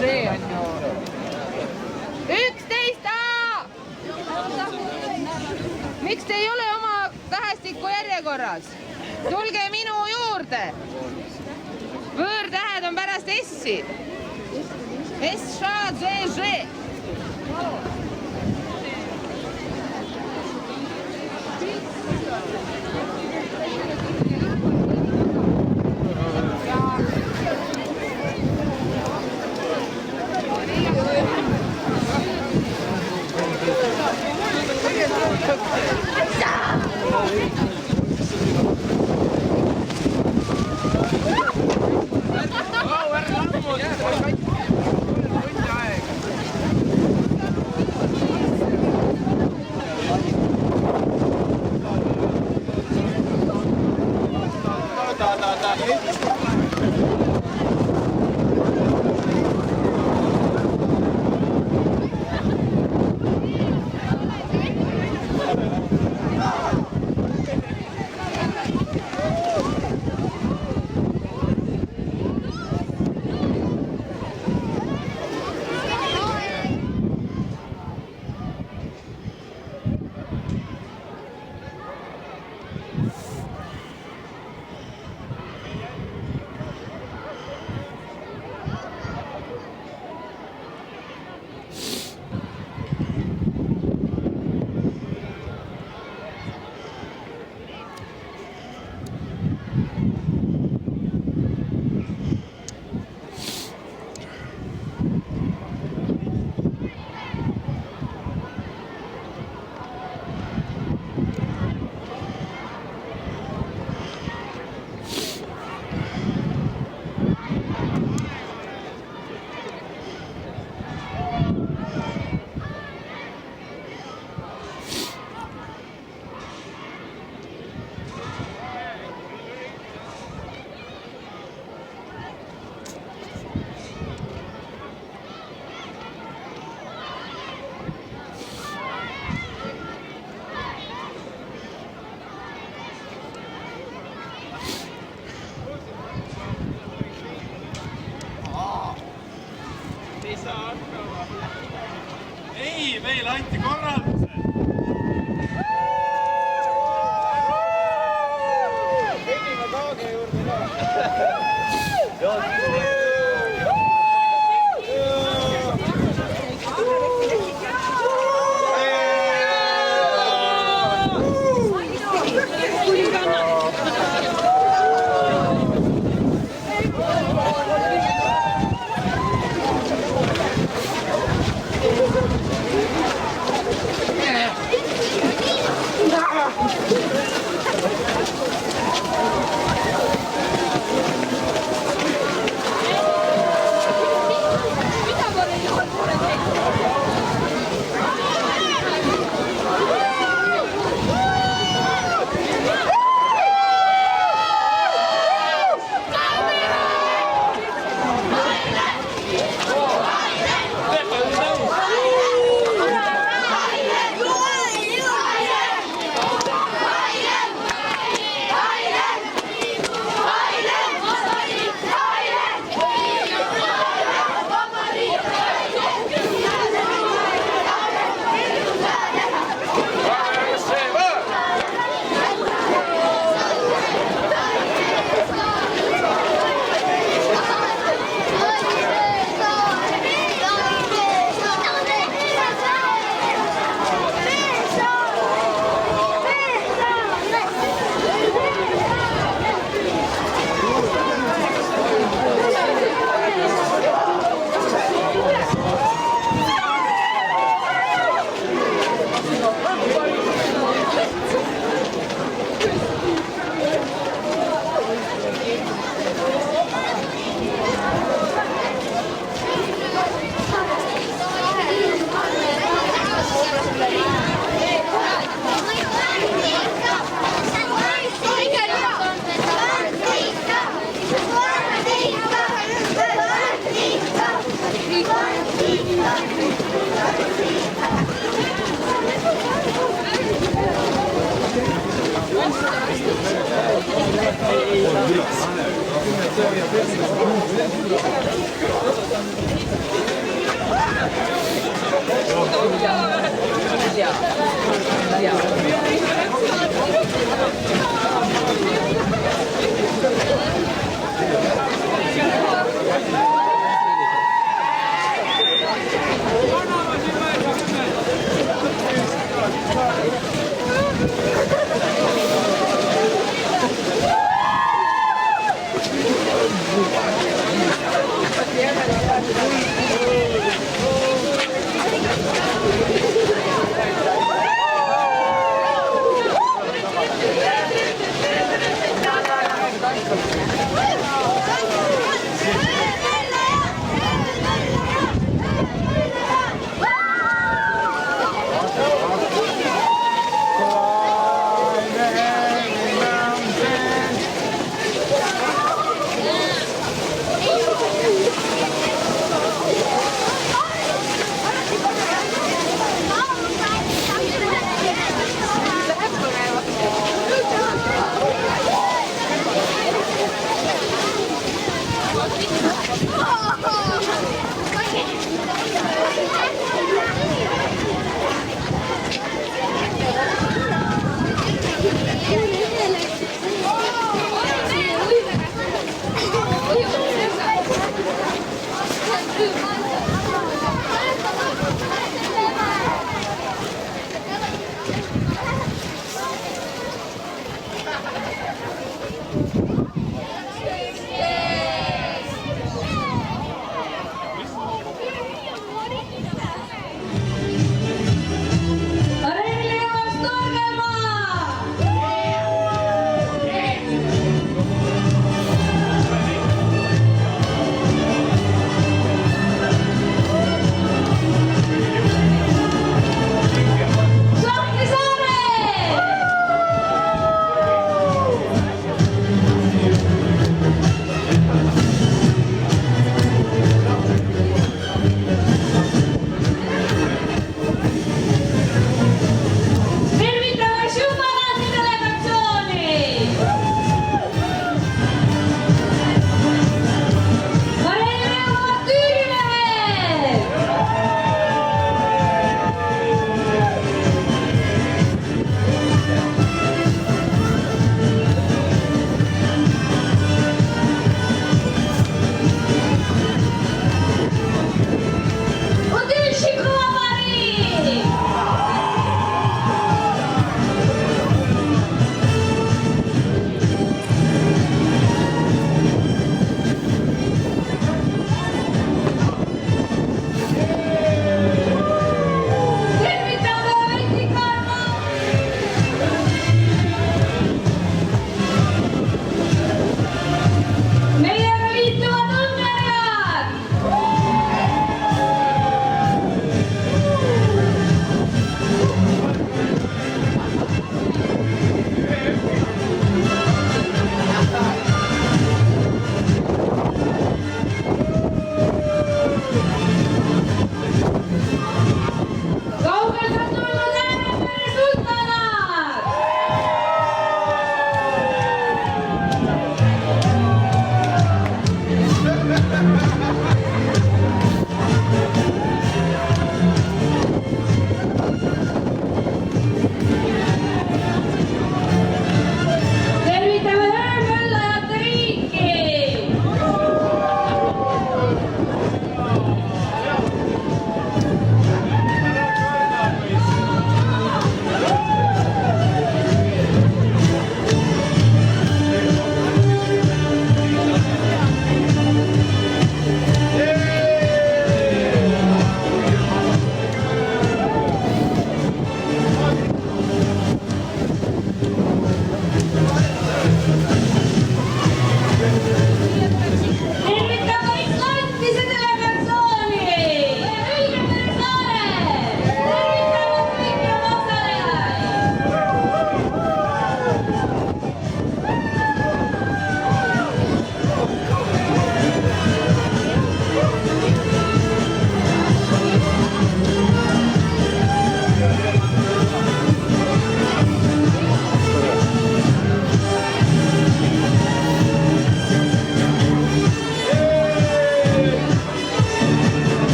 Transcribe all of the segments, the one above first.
see on ju 11 A! Miks te ei ole oma tähestiku järjekorras? Tulge minu juurde! Võõrtähed on pärast S-i. S-Š-Z-Ž. Ei, meile anti korraldused. Tegime kaage juurde ka.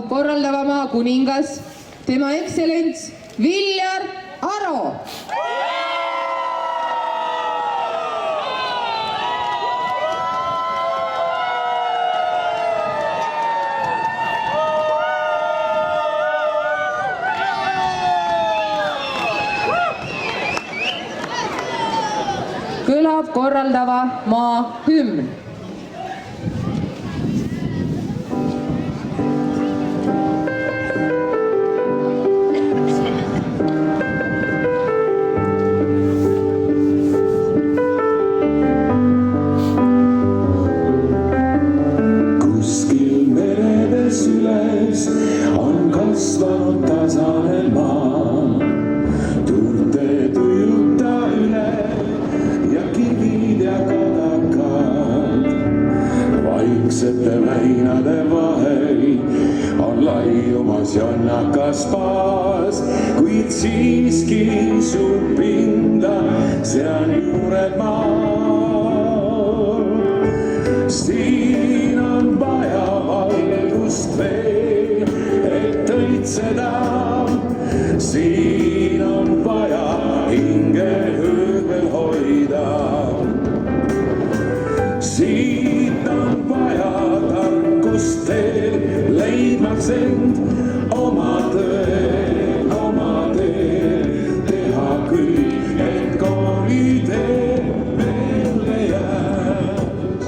korraldava maa kuningas, tema ekstsellents Viljar Aro. Kõlab korraldava maa hümn. Väinade vahel on laiumas jonnakas baas, kuid siiski su pinda seal juured maal. Siin on vaja valgust veel, et õitseda. Siin on vaja hinge hõõvel hoida. Siit on vaja tarkust teel, leidmaks end oma teel, teha küll, et koolitee meelde jääks.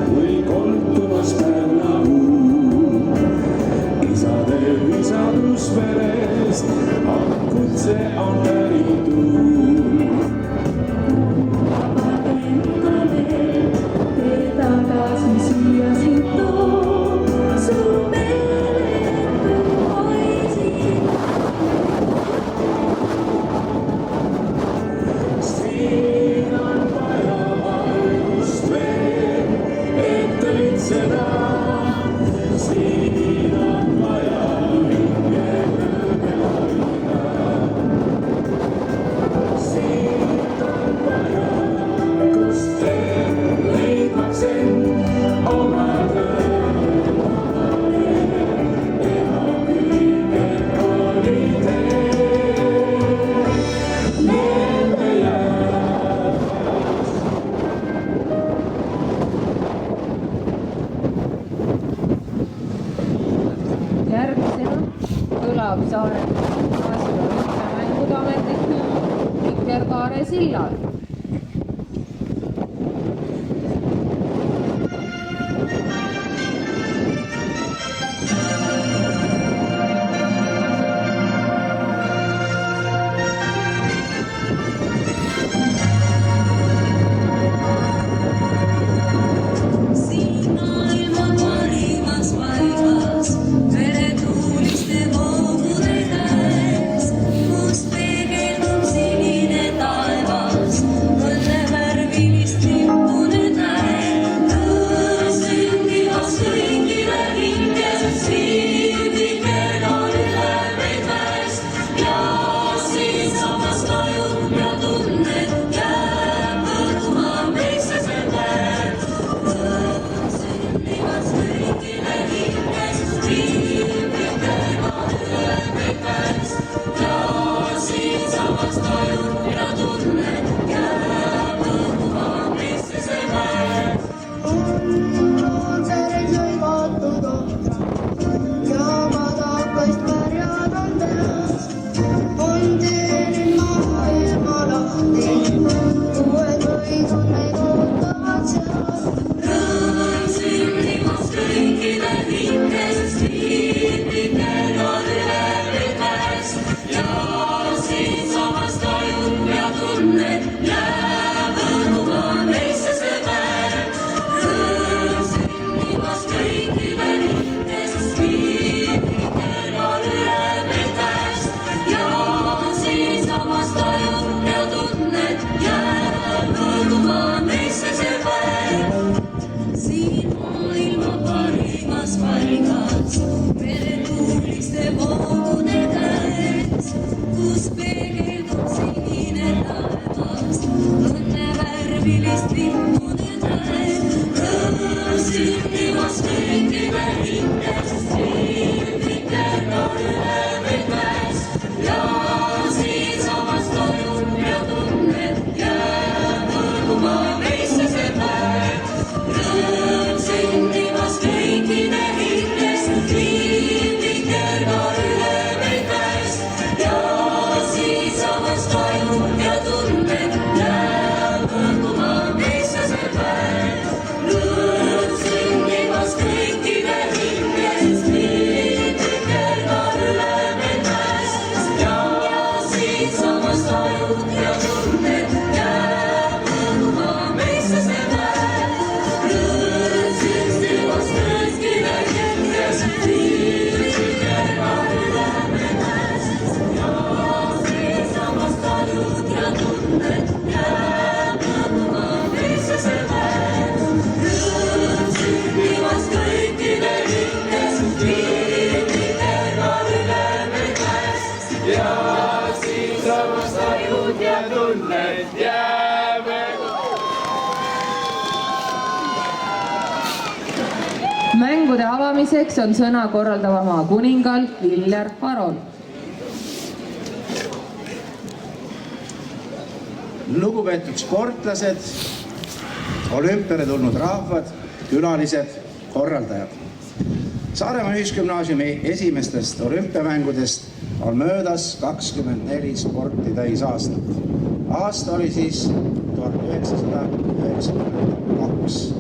Või koltumas pärnahuu, isade visadus verest, akkud see on päritud. Tee tagasi siia sind too, su meeletu poisid. Siin on vaja valgust veel, et õitseda. Siin on vaja hinge hõõvel hoida. Siit on vaja tarkust veel, leidmaks end oma teel, teha küll, et koolitee meelde jääks. Järgmisena kõlab Saare mängude ametlik Vikerkaare sillal. Kus peegeldub sinine taevas. olümpiamängude avamiseks on sõna korraldava maa kuningal Viljar Arol. Lugupeetud sportlased, olümpiale tulnud rahvad, külalised, korraldajad. Saaremaa Ühisgümnaasiumi esimestest olümpiamängudest on möödas 24 sporti täis aastat. Aasta oli siis 1992.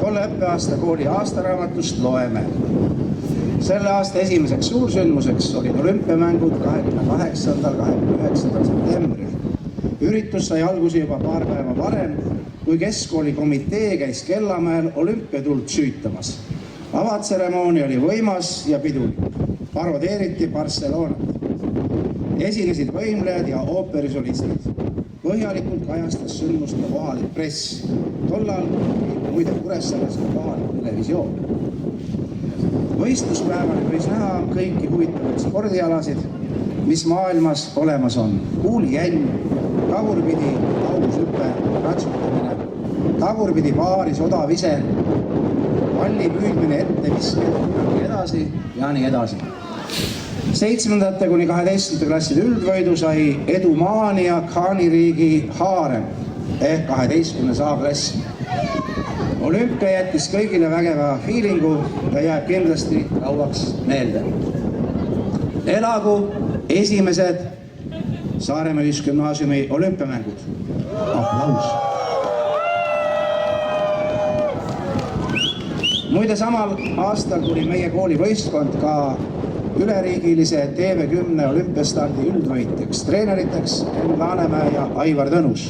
Tolle õppeaasta kooli aastaraamatust loeme. Selle aasta esimeseks suursündmuseks olid olümpiamängud 28.–29. septembril. Üritus sai alguse juba paar päeva varem, kui keskkooli komitee käis Kellamäel olümpiatuld süütamas. Avatseremoonia oli võimas ja pidulik. Parodeeriti Barcelonat. Esinesid võimlejad ja ooperisolistid. Põhjalikult kajastas sündmuste kohalik press. Tollal muide Kuressaares kohalik televisioon. Võistluspäeval võis näha kõiki huvitavaid spordialasid, mis maailmas olemas on. Kuulijänn, tagurpidi aulushüpe, ratsutamine, tagurpidi paaris odavise, palli püüdmine ette viske ja nii edasi ja nii edasi. 7. kuni 12. klasside üldvõidu sai Edumaania Khaaniriigi Haarem ehk 12. A-klass. Olümpia jättis kõigile vägeva fiilingu ja jääb kindlasti kauaks meelde. Elagu esimesed Saaremaa Ühisgümnaasiumi olümpiamängud. Aplaus. Muide, samal aastal tuli meie kooli võistkond ka üleriigilise TV10 olümpiastardi üldvõitjaks, treeneriteks Enn Laanemäe ja Aivar Tõnus.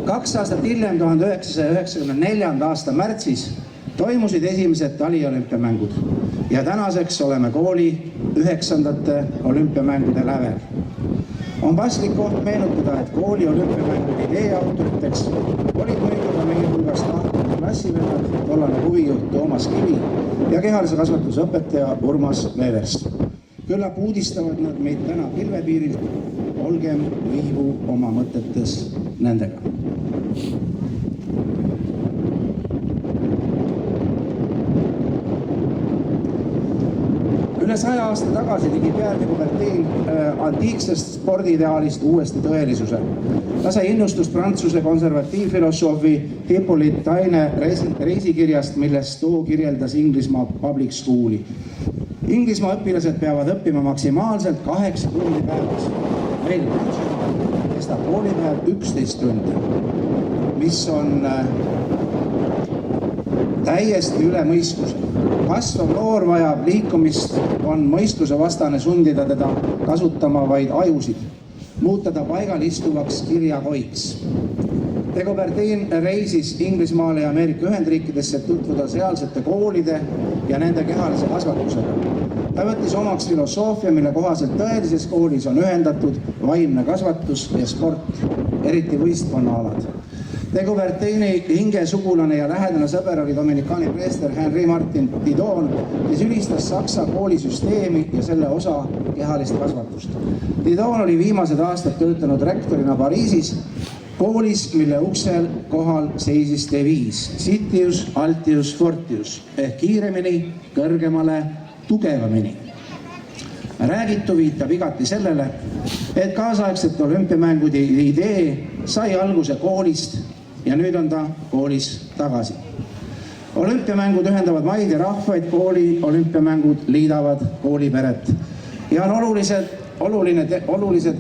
2 aastat hiljem, 1994. aasta märtsis toimusid esimesed taliolümpiamängud ja tänaseks oleme kooli 9. olümpiamängude lävel. On paslik koht meenutada, et kooli olümpiamängude idee autoriteks olid muidugi meie hulgast lahkunud klassivennad, tollane huvijuht Toomas Kivi ja kehalise kasvatuse õpetaja Urmas Leevers. Küllap uudistavad nad meid täna pilvepiirilt, olgem viibu oma mõtetes nendega. Üle 100 aasta tagasi tegi Pierre de Coubertin antiiksest spordiideaalist uuesti tõelisuse. Ta sai innustust Prantsuse konservatiivfilosoofi Hippolyte Taine reisikirjast, milles too kirjeldas Inglismaa public school'i. Inglismaa õpilased peavad õppima maksimaalselt 8 tundi päevas. Meil kestab koolipäev 11 tundi, mis on täiesti üle mõistuse. Kasvav noor vajab liikumist, on mõistuse vastane sundida teda kasutama vaid ajusid, muuta ta paigal istuvaks kirjakoiks. De Coubertin reisis Inglismaale ja Ameerika Ühendriikidesse tutvuda sealsete koolide ja nende kehalise kasvatusega. Ta võttis omaks filosoofia, mille kohaselt tõelises koolis on ühendatud vaimne kasvatus ja sport, eriti võistkonnaalad. De Coubertini hingesugulane ja lähedane sõber oli dominikaani preester Henri Martin Didon, kes ülistas Saksa koolisüsteemi ja selle osa kehalist kasvatust. Didon oli viimased aastad töötanud rektorina Pariisis, koolis, mille uksel kohal seisis deviis Sitius, Altius, Fortius ehk kiiremini, kõrgemale, tugevamini. Räägitu viitab igati sellele, et kaasaegsete olümpiamängude idee sai alguse koolist ja nüüd on ta koolis tagasi. Olümpiamängud ühendavad maid ja rahvaid, kooli olümpiamängud liidavad kooliperet ja on olulised,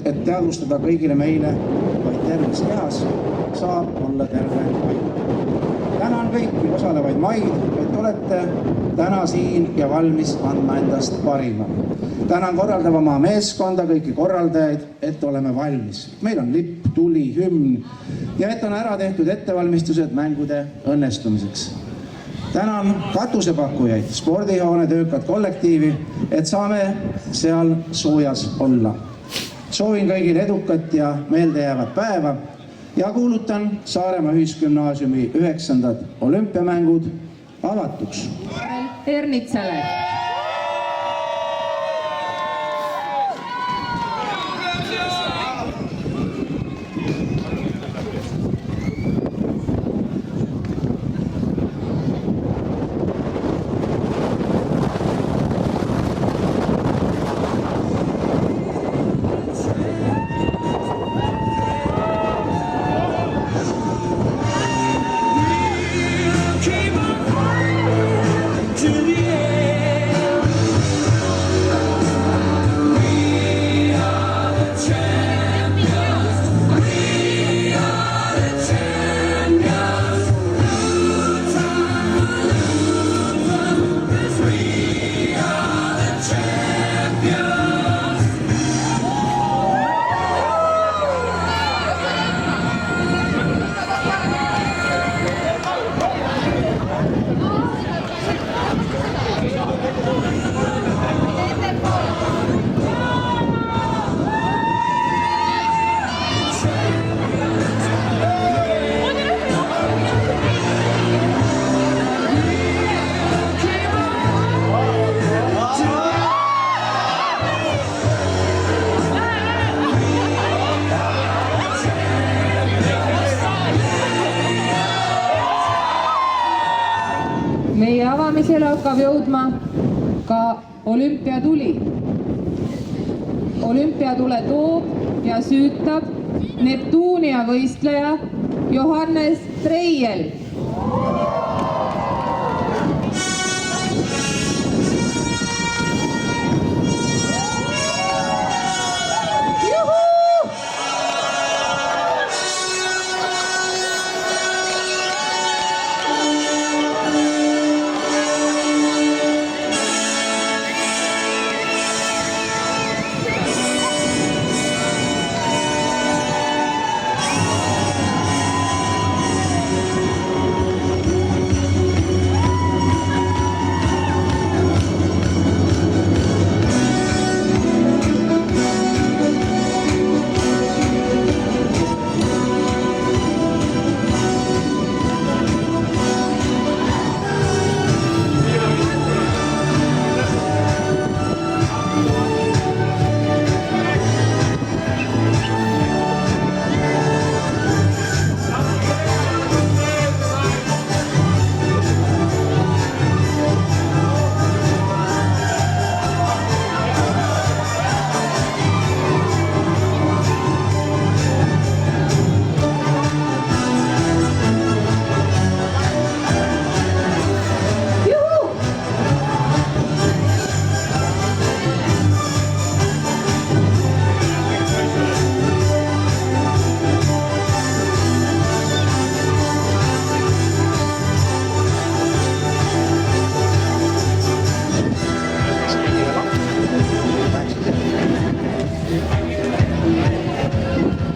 et teadvustada kõigile meile, vaid terves kehas saab olla terve maid. Tänan kõiki osalevaid maid, et olete täna siin ja valmis andma endast parima. Tänan korraldava maa meeskonda, kõiki korraldajaid, et oleme valmis. Meil on lipp, tuli, hümn ja et on ära tehtud ettevalmistused mängude õnnestumiseks. Tänan katusepakkujaid, spordihoone töökat kollektiivi, et saame seal soojas olla. Soovin kõigile edukat ja meeldejäävat päeva ja kuulutan Saaremaa Ühisgümnaasiumi 9. olümpiamängud avatuks. Ernitsale. täisele hakkab jõudma ka olümpiatuli. Olümpiatule toob ja süütab Neptuunia võistleja Johannes Treiel.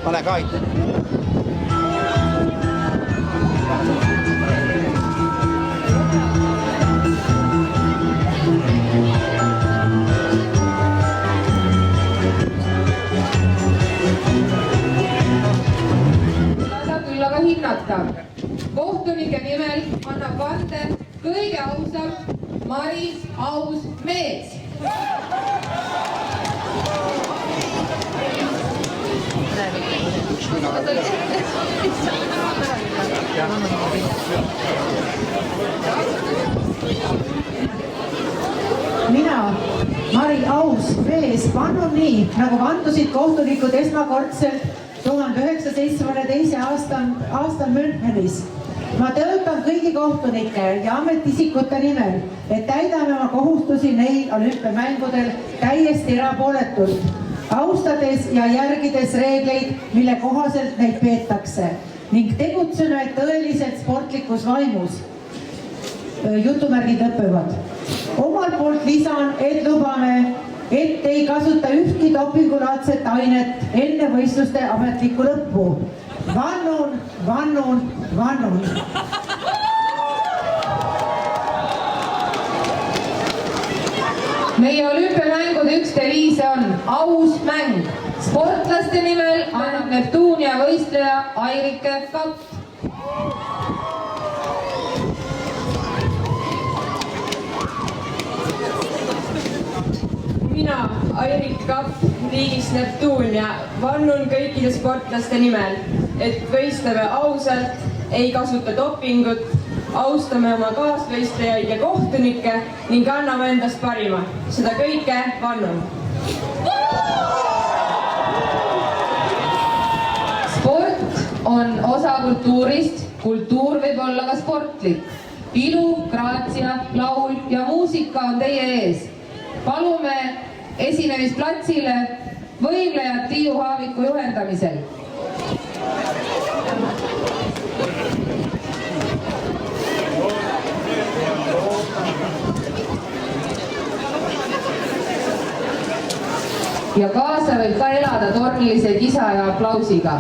Pane ka aitäh. Küll aga hinnata. Kohtunike nimel annab vande kõige ausam Maris Aus mees. Mina, Mari Aus mees, vannun nii, nagu vandusid kohtunikud esmakordselt 1972. aastal Münchenis. Ma töötan kõigi kohtunike ja ametiisikute nimel, et täidame oma kohustusi neil olümpiamängudel täiesti erapooletult, austades ja järgides reegleid, mille kohaselt neid peetakse ning tegutseme tõeliselt sportlikus vaimus. Jutumärgid lõpevad. Omalt poolt lisan, et lubame, et ei kasuta ühtki dopingulaadset ainet enne võistluste ametlikku lõppu. Vannun, vannun, vannun. Meie olümpiamängude üks deviise on aus mäng. Sportlaste nimel annab Neptuunia võistleja Airike Kapp. Mina, Airik Kapp, riigist Neptuunia, vannun kõikide sportlaste nimel, et võistleme ausalt, ei kasuta dopingut, austame oma kaasvõistlejaid ja kohtunikke ning anname endast parima. Seda kõike vannun. Sport on osa kultuurist, kultuur võib olla ka sportlik. Ilu, graatsia, laul ja muusika on teie ees. Palume esinemisplatsile võimlejad Tiiu Haaviku juhendamisel. Ja kaasa võib ka elada tornilise kisa ja aplausiga.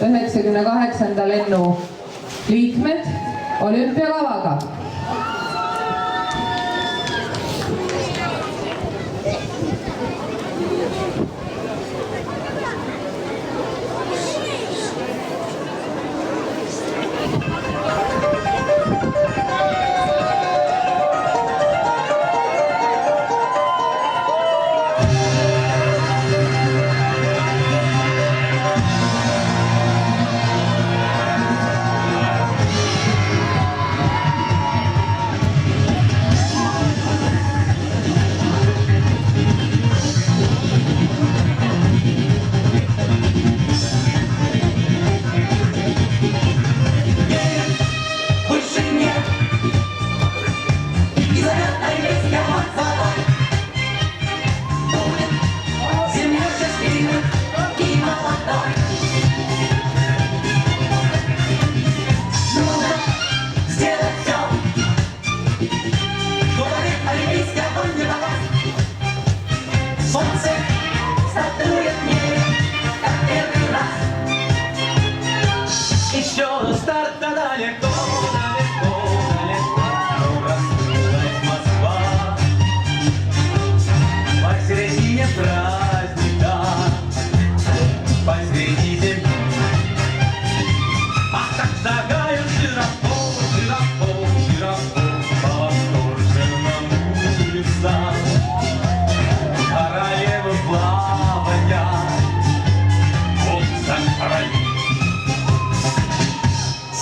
98. lennu liikmed olümpiakavaga.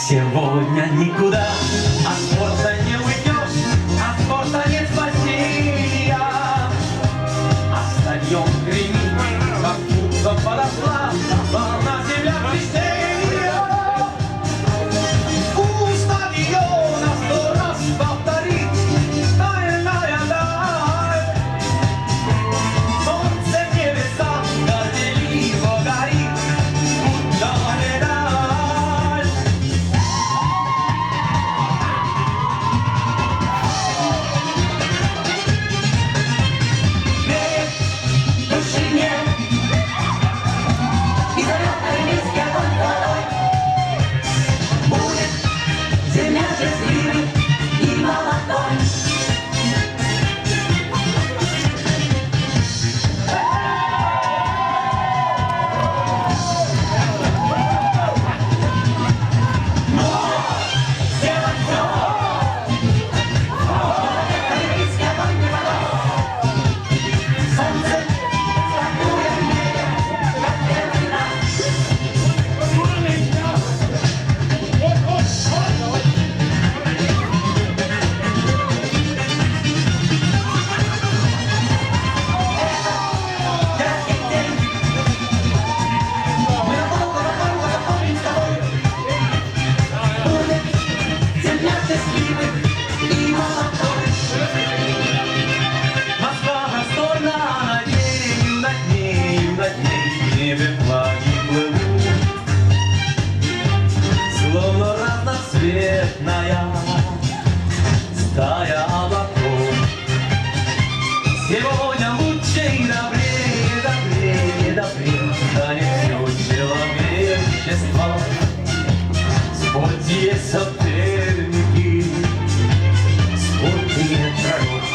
Сегодня никуда от спорта не уйдешь, от спорта нет спасения. А стадион гремит, как будто подошла волна земля крещения. У стадиона 100 раз повторить тайная даль. Солнце в небесах горделиво горит, будто медаль. Словно разноцветная стая облаков. Сегодня лучше и добрее, добрее, добрее станет все человечество. Спорте есть соперники, спорте нет врагов.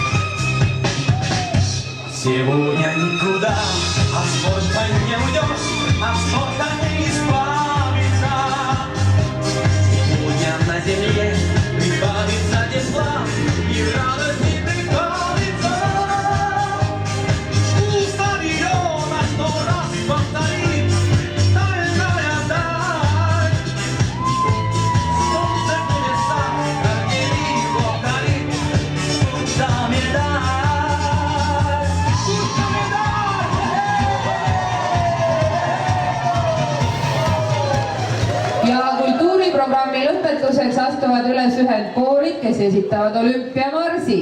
Сегодня никуда от спорта не уйдешь, от спорта не избавиться. Сегодня на земле прибавится тепла и радости прибавится. У стадиона 100 раз повторит тайная даль. Солнце в небесах горделиво горит, будто медаль, будто медаль. Ja kultuuriprogrammi lõpetuseks astuvad üles ühendkoolid, kes esitavad olümpiamarsi.